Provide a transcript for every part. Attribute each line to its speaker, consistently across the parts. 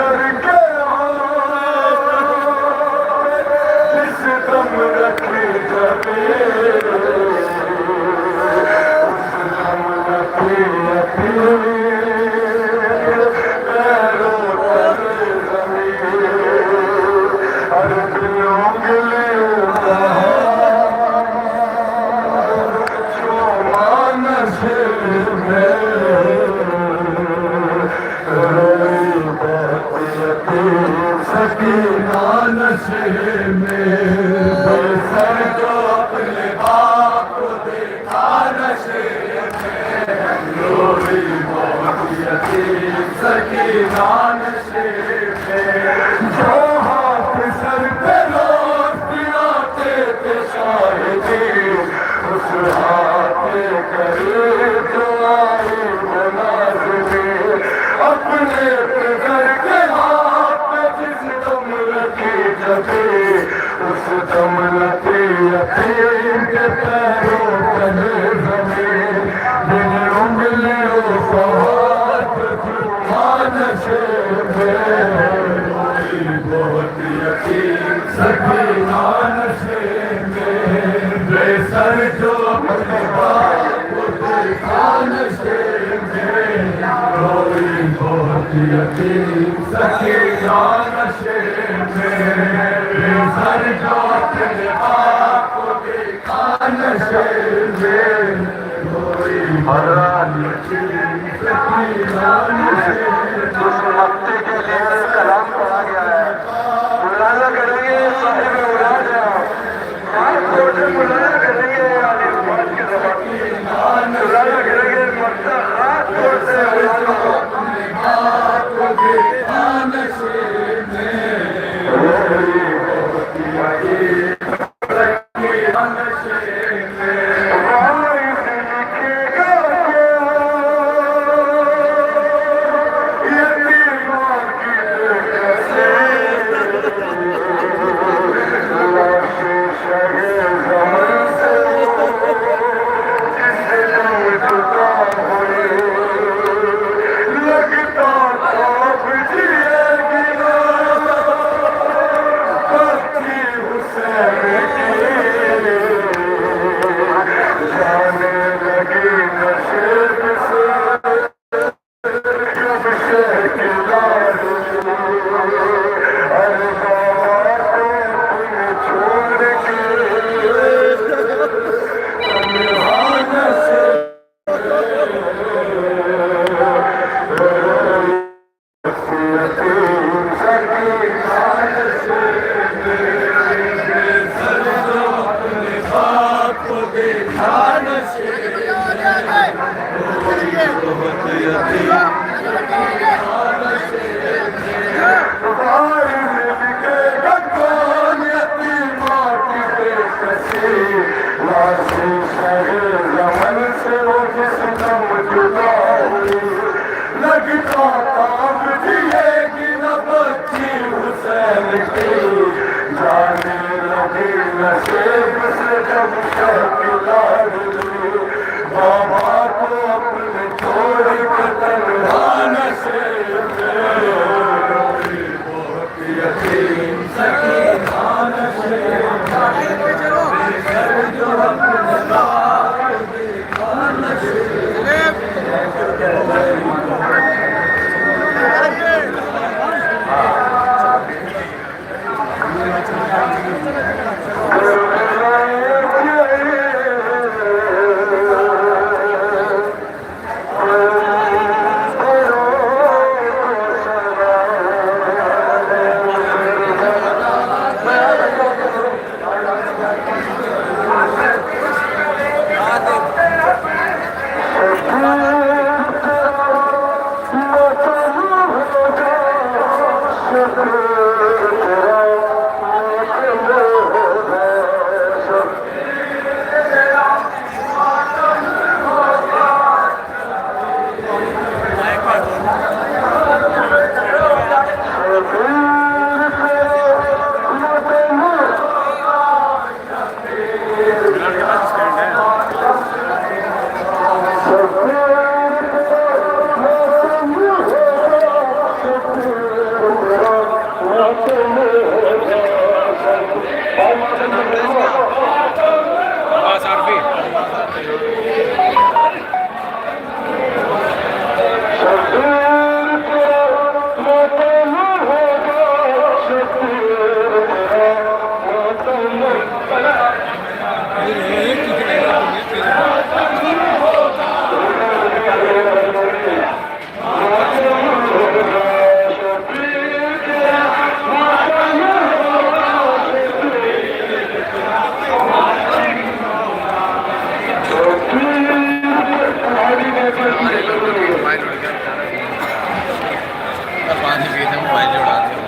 Speaker 1: अपने सकीना नशे में जो हाथ सर पे रोटियाते थे शाहिदी उस हाथ करे जो आए मुनाज़िमे अपने घर के हाथ पे जिस दम रखी जबे उस दम लती यतीम के पैरों तले ज़मीन बिन उंगलियों को हाथ झूमा नशे में कोई बहुत यतीम सकीना नशे में बेसर जो अपने बाप को देखा नशे में कोई बहुत यतीम सकीना नशे में बेसर जो अपने बाप को देखा नशे में कोई बहुत यतीम सकीना नशे में। उस हफ्ते के लिए कलाम पढ़ा गया है। मुलाजा करेंगे साहिब मुलाजा मुलाजा करेंगे के जबान मुलाजा करेंगे मक्ता हाथ से
Speaker 2: पानी पीते मोबाइल उड़ाते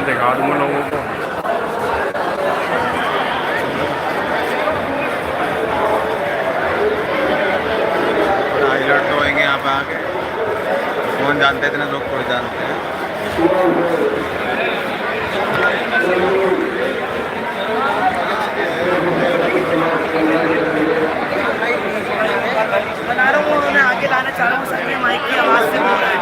Speaker 3: दिखा दूंगा लोगों को।
Speaker 2: हाईलाइट तो होंगे यहाँ पे आके, कौन जानते इतने लोग कोई जानते हैं।
Speaker 4: बना रहा हूँ, मैं आगे लाना चाह रहा हूँ सर, में माइक की आवाज़ से बोल रहा है।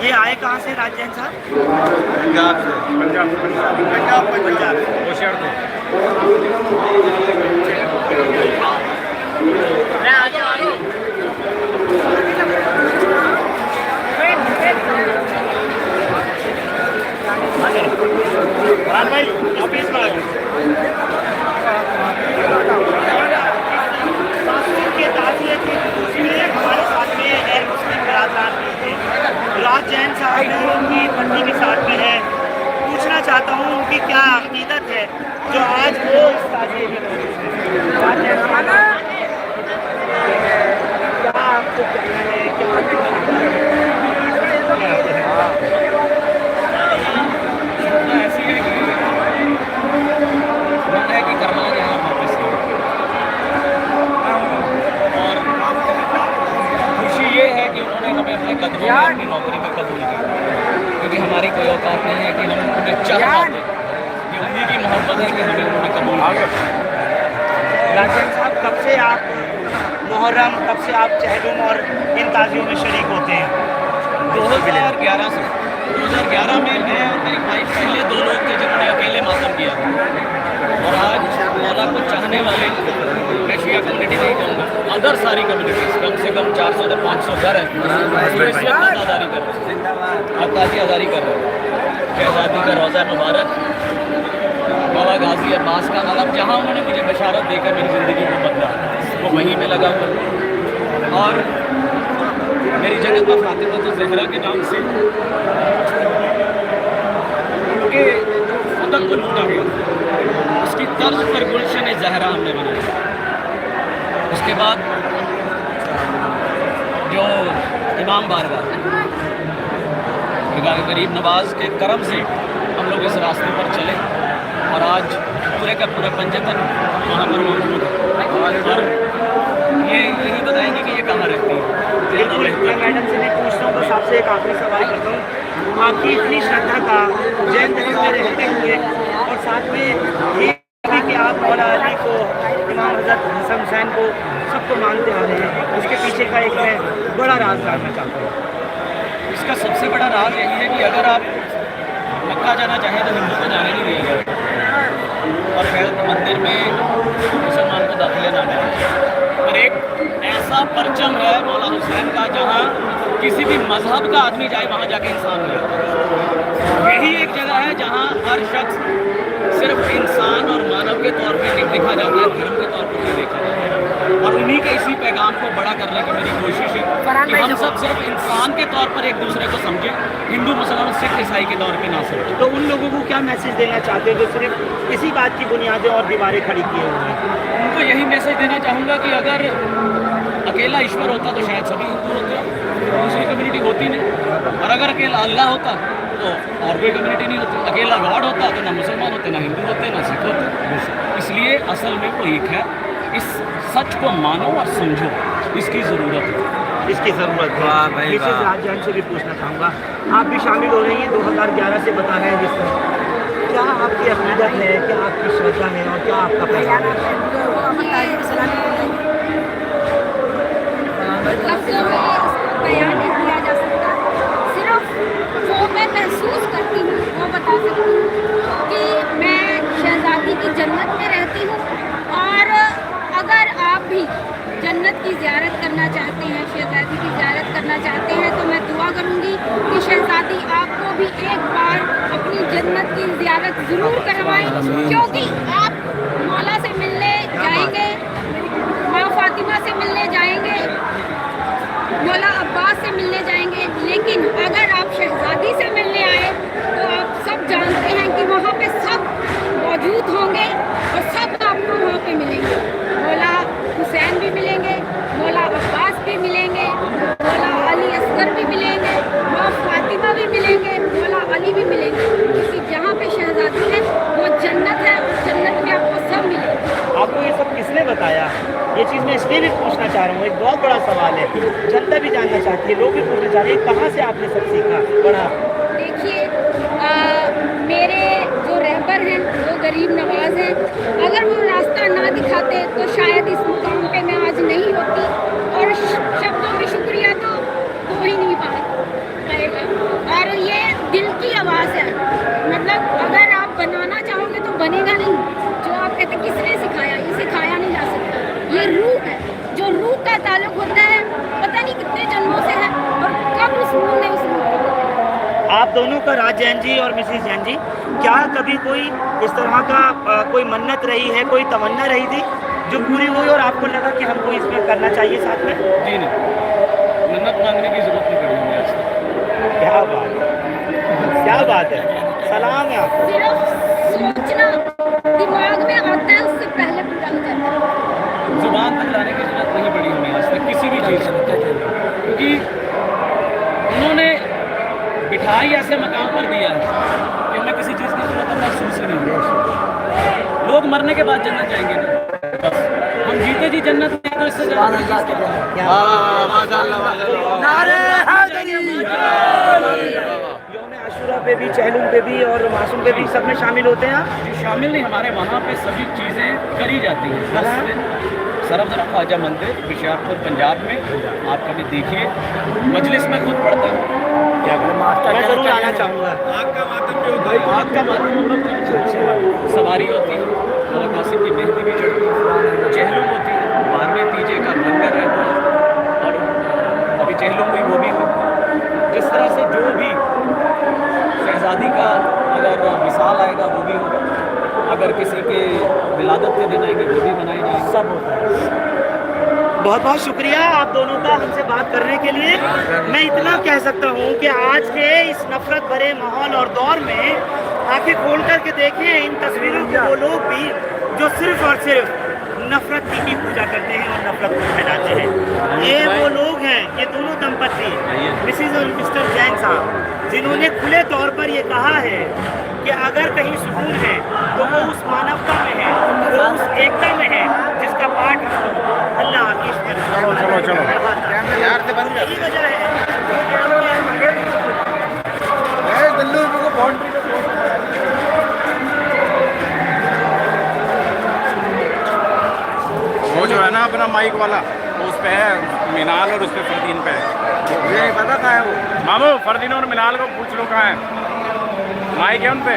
Speaker 4: ये आए कहाँ से राजन साहब?
Speaker 2: पंजाब से।
Speaker 3: पंजाब होशियार थे।
Speaker 4: मैं आगे आ रहा हूँ। उन्हीं के साथ में है। पूछना चाहता हूँ उनकी क्या अकीदत है जो आज वो इस ताज़िए में क्या आपको कहना है,
Speaker 3: ऐसी है कि करना है वापस और खुशी ये है कि उन्होंने हमें अपने कदमों में अपनी नौकरी में कबूल किया, क्योंकि हमारी कोई औकात नहीं है कि हम उन्हें चाह पाते, कि उन्हीं की मोहब्बत है कि हमें उन्होंने कबूल किया।
Speaker 4: राजन साहब, कब से आप मुहर्रम, कब से आप चहलुम और इन ताज़ियों में शरीक होते हैं?
Speaker 3: 2011 से 2011 में मैं और मेरी भाई पहले 2 लोग थे जिन्होंने अकेले मातम किया, और आज मौला को चाहने वाले, मैं शिया कम्युनिटी नहीं कहूँगा, अदर सारी कम्युनिटीज़, कम से कम 400 से 500 घर हैं जो इस वक्त आज़ादी कर रहे हैं, अक्कासी आज़ादी कर रहे हैं। शहजादी का रोज़ा मुबारक, बाबा गाजी अब्बास का अलम, जहाँ उन्होंने मुझे बशारत देकर मेरी ज़िंदगी को बदला, वो वहीं में लगा हुआ। और मेरी जगह पर फातिमा तो ज़हरा के नाम से, क्योंकि फतक को लूटा गया, उसकी तर्ज पर गुलशन ज़हरा हमने बनाया। उसके बाद जो इमाम बारगाह गरीब नवाज के करम से हम लोग इस रास्ते पर चले, और आज पूरे का पूरा पंजतन वहाँ पर मौजूद है, और ये यही बताएंगे कि ये कहाँ रहती है।
Speaker 4: मैं मैडम से भी पूछता हूँ, बस आपसे एक आखिरी सवाल करता हूँ। आपकी इतनी श्रद्धा का जैन धर्म में रहते हुए, और साथ में ये भी कि आप मौला अली को, इमाम हज़रत हसन हुसैन को सबको मानते आ रहे हैं, उसके पीछे का एक मैं बड़ा राज जानना चाहता हूँ।
Speaker 3: इसका सबसे बड़ा राज यही है कि अगर आप मक्का जाना चाहें तो हिंदू को जाने नहीं देंगे, और खैर मंदिर में मुसलमान को दाखिले ना दें, पर एक ऐसा परचम है मौला हुसैन का, जहाँ किसी भी मजहब का आदमी जाए वहाँ जाके इंसान हो जाता है। यही एक जगह है जहाँ हर शख्स सिर्फ इंसान और मानव के तौर पर नहीं देखा जाता है, धर्म के तौर पर नहीं देखा जाता है। और उन्हीं के इसी पैगाम को बड़ा करने की मेरी कोशिश है कि हम सब सिर्फ इंसान के तौर पर एक दूसरे को समझें, हिंदू मुसलमान सिख ईसाई के तौर पर ना समझें।
Speaker 4: तो उन लोगों को क्या मैसेज देना चाहते हो जो सिर्फ इसी बात की बुनियादें और दीवारें खड़ी किए हुए हैं?
Speaker 3: उनको यही मैसेज देना चाहूँगा कि अगर अकेला ईश्वर होता तो शायद सभी हिंदू होते, दूसरी कम्युनिटी होती नहीं, और अगर अकेला अल्लाह होता तो और कोई कम्युनिटी नहीं होती, अकेला गॉड होता तो ना मुसलमान होते, ना हिंदू होते, ना सिख होते। इसलिए असल में वो एक है, इस सच को मानो और समझो, इसकी ज़रूरत है,
Speaker 4: इसकी ज़रूरत है। मिसेज राजन से भी पूछना चाहूँगा, आप भी शामिल हो रही हैं 2011 से बता रहे हैं जिस तरह, क्या आपकी अकीदत है, क्या आपकी श्रद्धा है, और क्या आपका पैगाम है?
Speaker 5: बयान नहीं किया जा सकता, सिर्फ जो मैं महसूस करती हूँ वो बता सकती हूँ कि मैं शहजादी की जन्नत में रहती हूँ, और अगर आप भी जन्नत की ज़ियारत करना चाहते हैं, शहजादी की ज़ियारत करना चाहते हैं, तो मैं दुआ करूँगी कि शहजादी आपको भी एक बार अपनी जन्नत की ज़ियारत ज़रूर करवाएं, क्योंकि आप मौला से मिलने जाएंगे, माँ फातिमा से मिलने जाएंगे, मौला अब्बास से मिलने जाएंगे, लेकिन अगर आप शहजादी से मिलने आए तो आप सब जानते हैं कि वहाँ पे सब मौजूद होंगे और सब आपको वहाँ पे मिलेंगे। मौला हुसैन भी मिलेंगे, मौला अब्बास भी मिलेंगे, मौला अली असगर भी मिलेंगे, माँ फातिमा भी मिलेंगे, मौला अली भी मिलेंगे, क्योंकि जहाँ पे शहजादी है वो जन्नत है, जन्नत में आपको सब मिलेगा।
Speaker 4: आपको ये सब किसने बताया? ये चीज़ मैं इसलिए भी पूछना चाह रहा हूँ, एक बहुत बड़ा सवाल है, जनता भी जानना चाहती है, लोग भी पूछना चाह रहे हैं, कहाँ से आपने सब सीखा पढ़ा?
Speaker 5: देखिए, मेरे जो रहबर हैं वो गरीब नवाज हैं, अगर वो रास्ता ना दिखाते तो शायद इस मुकाम पे मैं आज नहीं होती, और शब्दों में शुक्रिया तो हो ही नहीं पाएगा, और ये दिल की आवाज़ है, मतलब अगर आप बनाना चाहोगे तो बनेगा नहीं। जो आप कहते किसने सिखाया, ये सिखाया नहीं जा सकता, ये रूह है, जो रूह का ताल्लुक होता है पता नहीं कितने जन्मों से है, और कब उस रूह ने उस रूह को।
Speaker 4: आप दोनों का, राज जैन जी और मिसेस जैन जी, क्या कभी कोई इस तरह का कोई मन्नत रही है, कोई तमन्ना रही थी जो पूरी हुई और आपको लगा कि हमको इसमें करना चाहिए साथ में?
Speaker 3: जी नहीं, मन्नत मांगने की जरूरत नहीं पड़ी मुझे आज तक।
Speaker 4: क्या बात है, क्या हैं आप?
Speaker 5: सिर्फ सोचना दिमाग में आता है, उससे पहले पूरा हो जाता है।
Speaker 3: जुबान तक लाने की जरूरत नहीं पड़ी हमें आज तक किसी भी चीज़ को, क्योंकि उन्होंने बिठा ही ऐसे मकाम पर दिया है कि हमें किसी चीज़ की जरूरत महसूस ही नहीं हो। लोग मरने के बाद जन्नत जाएंगे नहीं, बस हम जीते जी जन्नत में, तो इससे ज़्यादा कोई चीज़ क्या
Speaker 4: यौम आशूरा पे भी, चहलुम पे भी और मासूम पे भी सब में शामिल होते हैं आप?
Speaker 3: शामिल नहीं, हमारे वहाँ पे सभी चीज़ें करी जाती हैं। बस सरफदर ख्वाजा मंदिर बिशारपुर पंजाब में, आप कभी देखिए, मजलिस में खुद पढ़ता हूँ,
Speaker 4: मैं जरूर आना चाहूँगा।
Speaker 3: आग का मातम सवारी होती है, और कासिम की मेहंदी भी चढ़ती है, चहलुम होती है, 12वें तीजे का लंगर रहता है, और अभी चहलुम हुई वो भी हुई। जिस तरह से जो भी शहजादी का अगर मिसाल आएगा वो भी होगा, अगर किसी के विलादत के दिन आएंगे वो भी मनाए जाएंगे, सब होता है।
Speaker 4: बहुत बहुत शुक्रिया आप दोनों का हमसे बात करने के लिए। मैं इतना कह सकता हूँ कि आज के इस नफरत भरे माहौल और दौर में आंखें खोल करके देखें इन तस्वीरों को, वो लोग भी जो सिर्फ और सिर्फ नफरत की पूजा करते हैं और नफरत को फैलाते हैं। ये वो लोग हैं, ये दोनों दंपति मिसिज और मिस्टर जैन साहब, जिन्होंने खुले तौर पर ये कहा है कि अगर कहीं सुकून है तो वो उस मानवता में है, वो उस एकता में है जिसका पाठ अल्लाह की
Speaker 2: यार से बंद
Speaker 4: यही वजह है।
Speaker 2: वो जो है ना अपना माइक वाला, उस पे है मिनाल और उस पे फरदीन पे है। ये पता कहाँ है वो? मामू फरदीन और मिनाल को पूछ लो कहाँ है, माइक है उन पे।